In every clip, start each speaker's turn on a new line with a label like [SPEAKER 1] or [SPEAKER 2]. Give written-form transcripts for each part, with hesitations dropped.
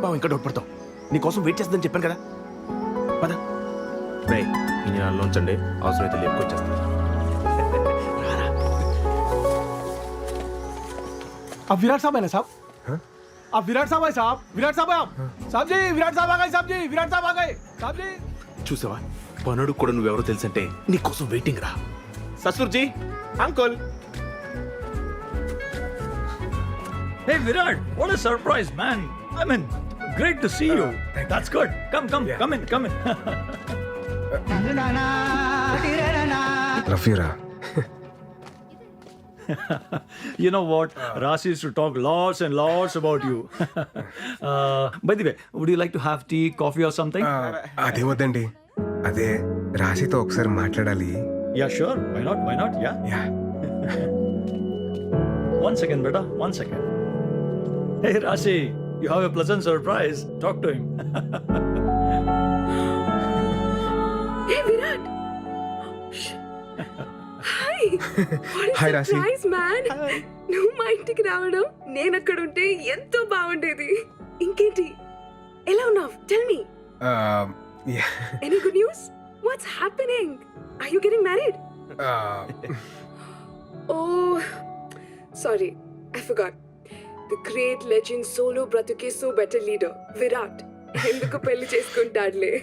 [SPEAKER 1] బావ ఇంకా డౌట్ పడతావు. నీకోసం వెయిట్ చేస్తుందని చెప్పాను కదా. పద రే, ఈ నెలలో ఉంచండి, అవసరమైతే లేపుకొచ్చేస్తాను.
[SPEAKER 2] अब विराट साहब है ना साहब? अब विराट साहब है साहब. विराट साहब है आप. साहब जी विराट साहब आ गए. साहब जी विराट साहब आ गए. साहब जी.
[SPEAKER 1] చూసావా, పనుడు కూడా నువ్వెవరో తెలుసంటే నీకోసం వెయిటింగ్ రా. ససూర్జీ, uncle.
[SPEAKER 3] Hey Virat, what a surprise, man. I mean, great to see you. That's good. Come in.
[SPEAKER 4] రఫీరా,
[SPEAKER 3] You know what? Rasi used to talk lots and lots about you. By the way, would you like to have tea, coffee or something?
[SPEAKER 4] అదే వద్దండి. అదే రాశితో ఒకసారి మాట్లాడాలి.
[SPEAKER 3] Yeah, sure. Why not? Yeah.
[SPEAKER 4] Yeah.
[SPEAKER 3] 1 second, beta. 1 second. Hey Rasi, you have a pleasant surprise. Talk to him.
[SPEAKER 5] Hey Virat. Hi. What a
[SPEAKER 4] Hi, Rasi.
[SPEAKER 5] surprise, man. నువ్వు మా ఇంటికి రావడం నేను అక్కడ ఉంటే ఎంతో బాగుండేది. ఇంకేంటి, ఎలా ఉన్నావు? Tell me.
[SPEAKER 4] Yeah.
[SPEAKER 5] Any good news? What's happening? Are you getting married? Oh, sorry, I forgot. The great legend solo bratuke so better leader Virat ఎందుకు పెళ్లి చేసుకుంటాడులే.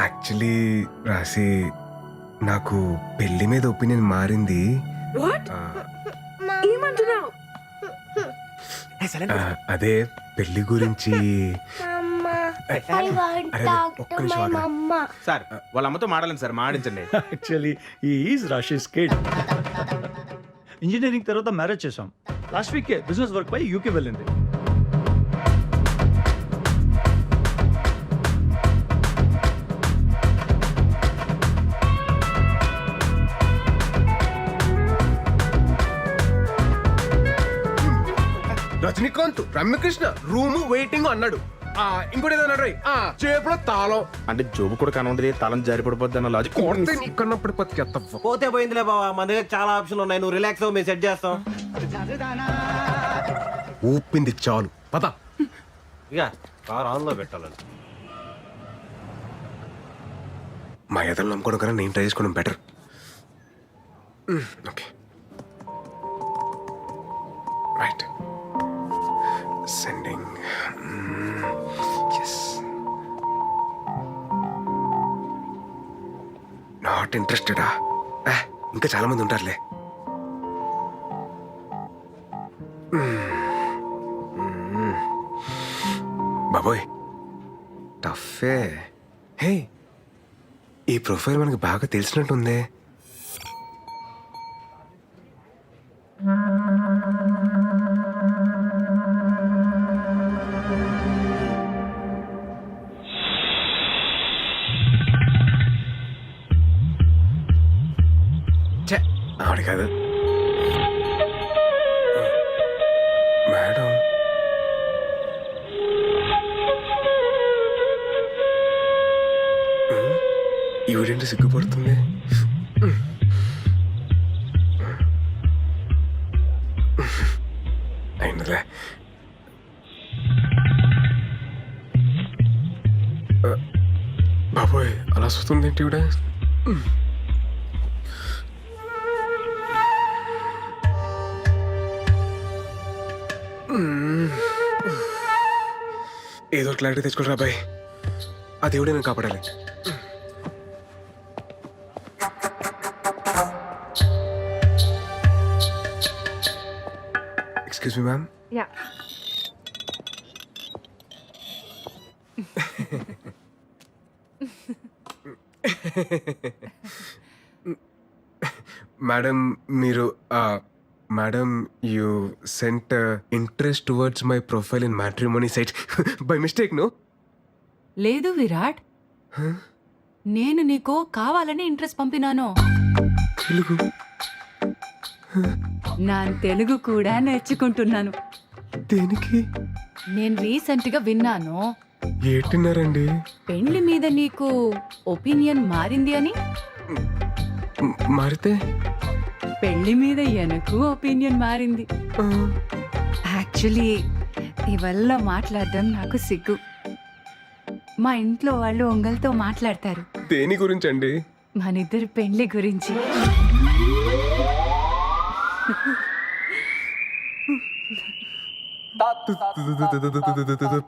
[SPEAKER 4] యాక్చువల్లీ రాశి, నాకు పెళ్లి మీద ఒపీనియన్ మారింది.
[SPEAKER 5] వాట్? ఏమంటున్నావు?
[SPEAKER 4] అదే పెళ్లి గురించి.
[SPEAKER 1] సార్, వాళ్ళ అమ్మతో మాడాలని సార్, మాడించండి.
[SPEAKER 3] Actually, he is Rashi's kid. Engineering తర్వాత మ్యారేజ్ చేసాం. లాస్ట్ వీక్ బిజినెస్ వర్క్ పై యూకే వెళ్ళింది.
[SPEAKER 4] రజనీకాంత్, రమ్యకృష్ణ రూము వెయిటింగ్ అన్నాడు. ఇంకోటి ఏదో అన్నాడు, చేపలో తాళం
[SPEAKER 1] అంటే జోబు కూడా కనుండదు, తలం జారి పడిపోద్ది అన్న లాజిక్.
[SPEAKER 4] కొడితే నీకన్నప్పుడు పత్తి
[SPEAKER 6] పోతే పోయిందిలే బావా, మన దగ్గర చాలా ఆప్షన్లు ఉన్నాయి. నువ్వు రిలాక్స్ అవ్వు, మేము సెట్ చేస్తాం.
[SPEAKER 4] ఊపింది చాలు, పద.
[SPEAKER 6] ఇక కార్ ఆన్ లో పెట్టాలని.
[SPEAKER 4] మా ఎదలు నమ్ముకోవడం కన్నా నేను ట్రై చేసుకోవడం better. Okay, right. Sending. Yes. Not ఇంట్రెస్టెడా? ఇంకా చాలా మంది ఉంటారులే. బాబోయ్, టఫే. హే, ఈ ప్రొఫైల్ మనకి బాగా తెలిసినట్టుందే. ఆవిడ కాదు మేడం. ఈవిడేంటి సిగ్గుపడుతుంది? అయినలే. బాబోయ్, అలా వస్తుంది ఏంటి ఈవిడ? ఏదో క్లారిటీ తెచ్చుకోరా బాయ్. ఆ దేవుడే నేను కాపాడాలి. Excuse me ma'am.
[SPEAKER 5] Ya.
[SPEAKER 4] Madam, మీరు madam, you sent interest towards my profile in matrimony site by mistake. No,
[SPEAKER 7] లేదు విరాట్, నేను నీకు కావాలని ఇంట్రెస్ట్ పంపినాను.
[SPEAKER 4] తెలుగు?
[SPEAKER 7] నా తెలుగు కూడా నేర్చుకుంటున్నాను.
[SPEAKER 4] దేనికి?
[SPEAKER 7] నేను రీసెంట్ గా విన్నాను,
[SPEAKER 4] ఏటిన్నారండి?
[SPEAKER 7] పెళ్లి మీద నీకు ఒపీనియన్ మారింది అని.
[SPEAKER 4] మారితే?
[SPEAKER 7] పెళ్లి మీద ఎనకు ఒపీనియన్ మారింది. యాక్చువల్లీ ఇవల్ల మాట్లాడడం నాకు సిగ్గు. మా ఇంట్లో వాళ్ళు ఒంగల్తో మాట్లాడతారు
[SPEAKER 4] దేని గురించి అండి?
[SPEAKER 7] మనిద్దరి పెళ్లి గురించి.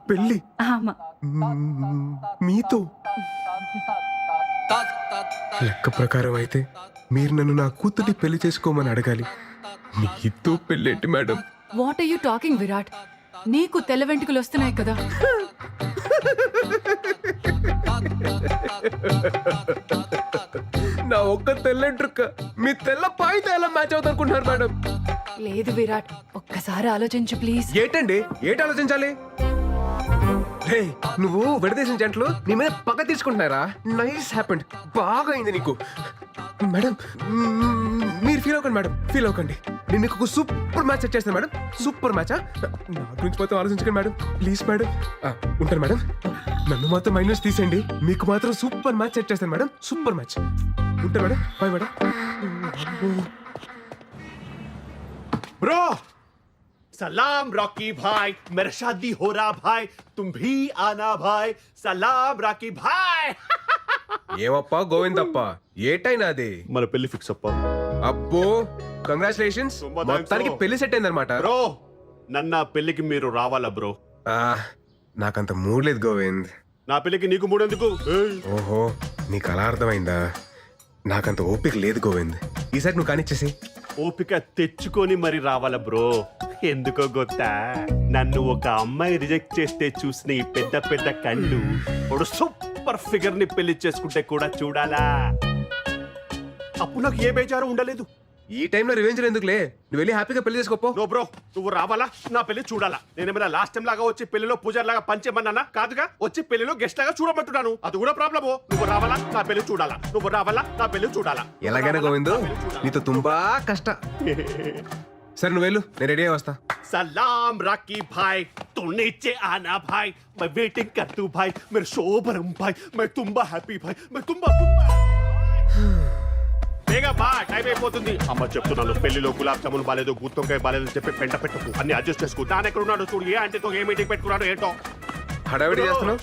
[SPEAKER 4] పెళ్ళి
[SPEAKER 7] ఆమా,
[SPEAKER 4] మీతో? లెక్క ప్రకారం అయితే మీరు నన్ను నా కూతుర్ని పెళ్లి చేసుకోమని అడగాలి. మీతో పెళ్ళేంటి madam?
[SPEAKER 7] What are you talking Virat? నీకు తెల్ల వెంట్రుకలు వస్తున్నాయి కదా.
[SPEAKER 4] నా ఒక్క తెల్లంట్రుక్క మీ తెల్ల పాయితో ఎలా మ్యాచ్ అవుతారుకుంటున్నారు మేడం?
[SPEAKER 7] లేదు విరాట్, ఒక్కసారి ఆలోచించు ప్లీజ్.
[SPEAKER 4] ఏటండి ఏటి ఆలోచించాలి? హే, నువ్వు విడదీసిన జంటలు నీ మీద పగ తీసుకుంటున్నారా? నైస్ హ్యాపెండ్, బాగా అయింది నీకు. మేడం మీరు ఫీల్ అవ్వకండి మేడం, ఫీల్ అవ్వకండి. నేను మీకు ఒక సూపర్ మ్యాచ్ సెట్ చేస్తాను మేడం. సూపర్ మ్యాచా? నా గురించి మొత్తం ఆలోచించకండి మేడం, ప్లీజ్ మేడం. ఉంటాను మేడం. నన్ను మాత్రం మైనస్ తీసేయండి, మీకు మాత్రం సూపర్ మ్యాచ్ సెట్ చేస్తాను మేడం. Super match. ఉంటాను మేడం, బాయ్ మేడం.
[SPEAKER 1] ब्रो सलाम रॉकी भाई, मेरा शादी हो रहा भाई, तुम भी आना भाई. सलाम रॉकी भाई.
[SPEAKER 4] ఏమప్పా గోవిందప్ప, ఏటైనా అది?
[SPEAKER 1] మన పెళ్లి ఫిక్స్ అప్ప
[SPEAKER 4] అబ్బో కంగ్రాచులేషన్స్,
[SPEAKER 1] తుంబా thanks
[SPEAKER 4] మొత్తానికి
[SPEAKER 1] bro.
[SPEAKER 4] పెళ్లి సెట్ అయిందనమాట.
[SPEAKER 1] బ్రో. నన్న పెళ్లికి మీరు రావాలా బ్రో?
[SPEAKER 4] నాకంత మూడ్ లేదు గోవింద్.
[SPEAKER 1] నా పెళ్లికి నీకు మూడెందుకు?
[SPEAKER 4] ఓహో, నీకు అలా అర్థమైందా? నాకంత ఓపిక లేదు గోవింద్, ఈసారి నువ్వు కానిచ్చేసి.
[SPEAKER 1] ఓపిక తెచ్చుకొని మరి రావాలా బ్రో? ఎందుకో గొత్తా, నన్ను ఒక అమ్మాయి రిజెక్ట్ చేస్తే చూసిన ఈ పెద్ద పెద్ద కళ్ళు ఒక సూపర్ ఫిగర్ ని పెళ్లి చేసుకుంటే కూడా చూడాలా? అప్పుడు నాకు ఏ బేజారు ఉండలేదు.
[SPEAKER 4] ఈ టైంలో రివెంజ్ ఎందుకులే, నువ్వు వెళ్ళి హ్యాపీగా పెళ్లి చేసుకోపో.
[SPEAKER 1] నో బ్రో, నువ్వు రావాలా? నా పెళ్లి చూడాలా? నేనేమైనా లాస్ట్ టైం లాగా వచ్చి పెళ్లిలో పూజారి లాగా పంచేమన్నానా? కాదుగా, వచ్చి పెళ్లిలో గెస్ట్ లాగా చూడమంటున్నాను. అది కూడా ప్రాబ్లము. నువ్వు రావాలా? నా పెళ్లి చూడాలా? నువ్వు రావాలా? నా పెళ్లి చూడాలా?
[SPEAKER 4] ఎలాగైనా గోవింద్, నీతో తుంబా కష్ట. సరే నువ్వు వెళ్ళు, నేను రెడీ అయ్యి వస్తా.
[SPEAKER 1] सलाम राकी भाई, तो नीचे आना भाई, मैं वेटिंग कर तू भाई, मेरे शोभरम भाई, मैं तुम्बा हैप्पी भाई, मैं तुम्बा బేగా బా, టైం అయిపోతుంది. అమ్మ చెప్తున్నాను, పెళ్లిలో గులాబ్ జామున్ బాలేదు, గుత్తొంకాయ బాలేదు చెప్పి పెంట పెట్టుకు, అన్ని అడ్జస్ట్ చేసుకో. దాని ఎక్కడ ఉన్నాడు చూడు, ఏ అంటే ఏ మీటింగ్ పెట్టుకున్నాడు ఏంటో.
[SPEAKER 4] హడావిడి చేస్తున్నావు.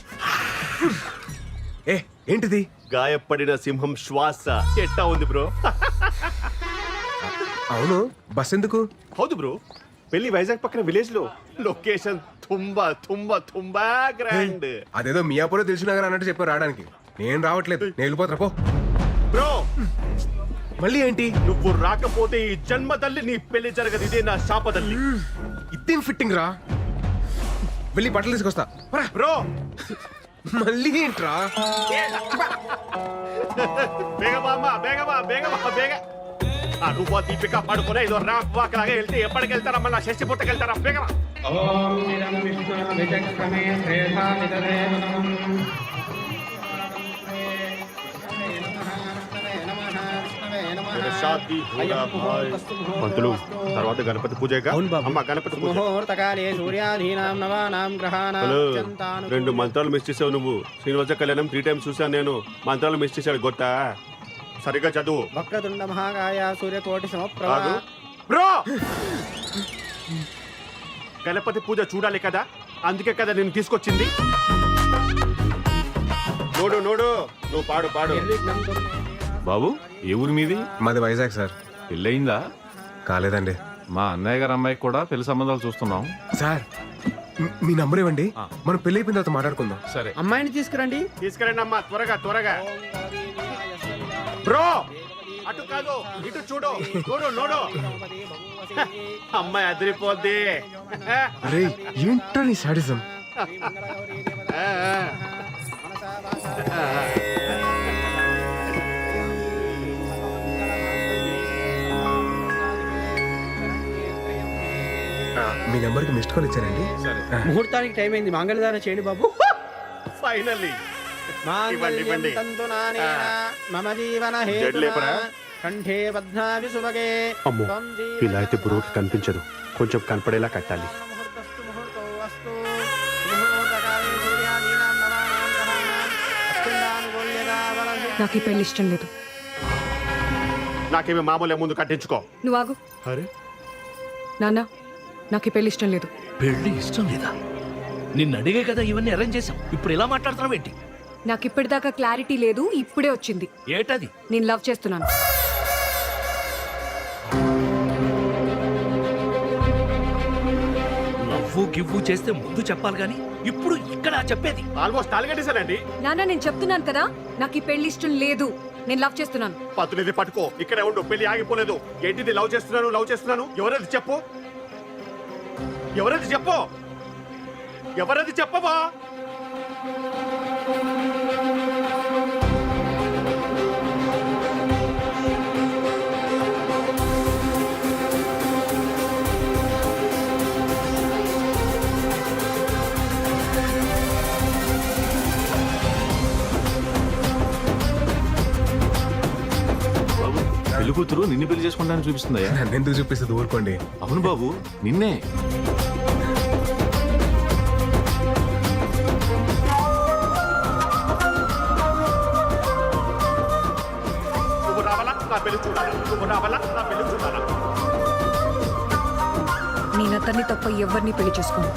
[SPEAKER 4] ఏ ఏంటిది?
[SPEAKER 1] గాయపడిన సింహం శ్వాస ఎట్టా ఉంది బ్రో?
[SPEAKER 4] అవును, బస్ ఎందుకు?
[SPEAKER 1] హౌదు బ్రో, పెళ్లి వైజాగ్ పక్కన విలేజ్ లో, లొకేషన్ తుంబా తుంబా తుంబా గ్రాండ్.
[SPEAKER 4] అదేదో మియాపూర్ తెలిసినగర్ అన్నట్టు చెప్పారు రావడానికి. నేను రావట్లేదు, నేను వెళ్ళిపోతున్నా పో.
[SPEAKER 1] బ్రో
[SPEAKER 4] మళ్ళీ ఏంటి?
[SPEAKER 1] నువ్వు రాకపోతే ఈ జన్మ తల్లి నీ పెళ్లి జరగదు. ఇదే నా శాపదల్లి.
[SPEAKER 4] ఇదేం ఫిట్టింగ్ రా? వెళ్ళి బట్టలు తీసుకొస్తా. పరా.
[SPEAKER 1] బ్రో
[SPEAKER 4] మళ్ళీ ఏంట్రా?
[SPEAKER 1] బేగమా అమ్మ, బేగమా బేగమా బేగ. ఆ రూపా దీపిక పడుకునే ఇదో ర్యాంప్ వాక్ లాగా వెళ్తే ఎప్పటికి వెళ్తారా? మళ్ళీ షష్టి పుట్టకి వెళ్తారా? బేగమా. పంతులు, తర్వాత గణపతి పూజ. అమ్మ గణపతి పూజ.
[SPEAKER 6] ముహూర్తకాలే సూర్యాధీనాం నవానాం గ్రహాణాం
[SPEAKER 1] హలో,
[SPEAKER 6] అత్యంతాను
[SPEAKER 1] 2 మంత్రాలు మిస్ చేసావు నువ్వు. శ్రీనివాస కళ్యాణం 3 times చూసాను నేను. మంత్రాలు మిస్ చేశాడు గొత్తా. సరిగ్గా చదువు.
[SPEAKER 6] వక్రతుండ మహాకాయ సూర్యకోటి సమప్రభ.
[SPEAKER 1] కాదు బ్రో, గణపతి పూజ చూడాలి కదా, అందుకే కదా నేను తీసుకొచ్చింది. నోడు నోడు, నువ్వు పాడు పాడు.
[SPEAKER 8] బాబు, ఏ ఊరి మీది?
[SPEAKER 4] మాది వైజాగ్ సార్.
[SPEAKER 8] పెళ్ళయిందా?
[SPEAKER 4] కాలేదండి.
[SPEAKER 8] మా అన్నయ్య గారు అమ్మాయికి కూడా పెళ్లి సంబంధాలు చూస్తున్నాం.
[SPEAKER 4] సార్ మీ నంబర్ ఇవ్వండి, మనం పెళ్లి అయిపోయిన తర్వాత మాట్లాడుకుందాం.
[SPEAKER 8] సరే.
[SPEAKER 6] అమ్మాయిని తీసుకురండి.
[SPEAKER 1] తీసుకురండి అమ్మా, త్వరగా త్వరగా. బ్రో అటు కాదు, ఇటు చూడు. నోడు నోడు, అమ్మాయి అదిరిపోద్ది.
[SPEAKER 4] అరే ఏంట్రా నీ సాడిజం? మీ నెంబర్కి మిస్డ్ కాల్ ఇచ్చారండి.
[SPEAKER 6] ముహూర్తానికి టైం అయింది, మంగళదానం చేయండి బాబు.
[SPEAKER 1] ఫైనల్లీ
[SPEAKER 6] మాంగళ్యం తంతు నానేన మమ జీవన
[SPEAKER 1] జడ్లేపరా?
[SPEAKER 6] హేతునా కంఠే బధ్నామి సుభగే.
[SPEAKER 1] అమ్మో,
[SPEAKER 6] త్వం జీవన
[SPEAKER 1] ఇలా అయితే బ్రోకి కనిపించదు, కొంచెం కనపడేలా కట్టాలి.
[SPEAKER 6] ముహూర్తస్తు ముహూర్తో అస్తు. ముహూర్తకాలే సూర్యాధీనాం నవానాం గ్రహాణాం అత్యంతానుకూల్యతా వలసి.
[SPEAKER 5] నాకు ఈ పెళ్లి ఇష్టం లేదు.
[SPEAKER 1] నాకేమి మామూలే, ముందు కట్టించుకో.
[SPEAKER 5] నువ్వు ఆగు
[SPEAKER 1] అరే
[SPEAKER 5] నాన్న, నాకు ఈ పెళ్లి ఇష్టం లేదు.
[SPEAKER 9] పెళ్లి ఇష్టం లేదా? నిన్ను అడిగే కదా ఇవన్నీ అరేంజ్ చేసాం. ఇప్పుడు ఇలా మాట్లాడుతున్నావు ఏంటి?
[SPEAKER 5] నాకు ఇప్పటిదాకా క్లారిటీ లేదు, ఇప్పుడే వచ్చింది.
[SPEAKER 9] ఏటది?
[SPEAKER 5] నేను లవ్ చేస్తున్నాను.
[SPEAKER 9] లవ్వు గివ్వు చేస్తే ముందు చెప్పాలి గాని ఇప్పుడు ఇక్కడ చెప్పేది.
[SPEAKER 1] ఆల్మోస్ట్ తాలిగట్టేశానండి.
[SPEAKER 5] నాన్న నేను చెప్తున్నాను కదా, నాకు ఈ పెళ్లి ఇష్టం లేదు. నేను లవ్ చేస్తున్నాను.
[SPEAKER 1] పత్తునిది పట్టుకో, ఇక్కడే ఉండు, పెళ్లి ఆగిపోలేదు. ఏంటిది లవ్ చేస్తున్నాను? ఎవరది చెప్పు, ఎవరది చెప్పవా?
[SPEAKER 8] బాబు పెళ్లి కూతురు నిన్ను పెళ్లి చేసుకుంటానని చూపిస్తుందయ్యా.
[SPEAKER 4] నన్ను ఎందుకు చూపిస్తుంది, ఊరుకోండి.
[SPEAKER 8] అవును బాబు, నిన్నే.
[SPEAKER 1] నువ్వు రావాలా నా పెళ్లి చూడాలా?
[SPEAKER 5] నేను అతన్ని తప్ప ఎవరిని పెళ్లి చేసుకోను.